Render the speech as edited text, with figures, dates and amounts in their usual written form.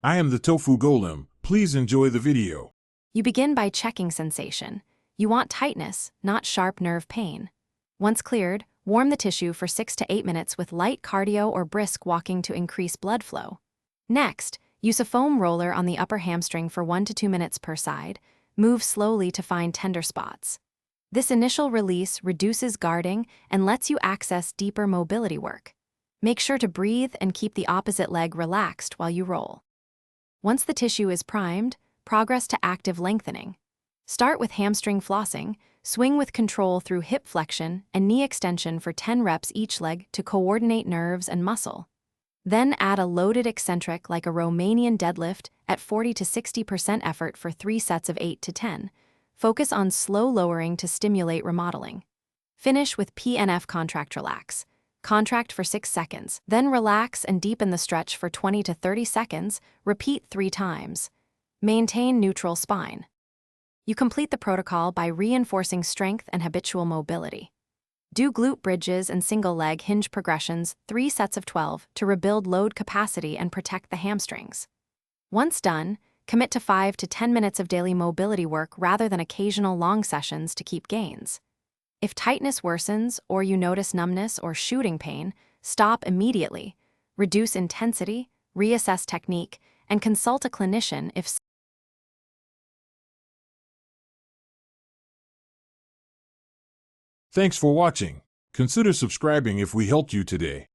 I am the tofu golem. Please enjoy the video. You begin by checking sensation. You want tightness, not sharp nerve pain. Once cleared, warm the tissue for 6 to 8 minutes with light cardio or brisk walking to increase blood flow. Next, use a foam roller on the upper hamstring for 1 to 2 minutes per side. Move slowly to find tender spots. This initial release reduces guarding and lets you access deeper mobility work. Make sure to breathe and keep the opposite leg relaxed while you roll. Once the tissue is primed, progress to active lengthening. Start with hamstring flossing, swing with control through hip flexion and knee extension for 10 reps each leg to coordinate nerves and muscle. Then add a loaded eccentric like a Romanian deadlift at 40 to 60% effort for 3 sets of 8 to 10. Focus on slow lowering to stimulate remodeling. Finish with PNF contract relax. Contract for 6 seconds, then relax and deepen the stretch for 20 to 30 seconds, repeat 3 times. Maintain neutral spine. You complete the protocol by reinforcing strength and habitual mobility. Do glute bridges and single leg hinge progressions 3 sets of 12 to rebuild load capacity and protect the hamstrings. Once done, commit to 5 to 10 minutes of daily mobility work rather than occasional long sessions to keep gains. If tightness worsens or you notice numbness or shooting pain, stop immediately, reduce intensity, reassess technique, and consult a clinician if Thanks for watching. Consider subscribing if we helped you today.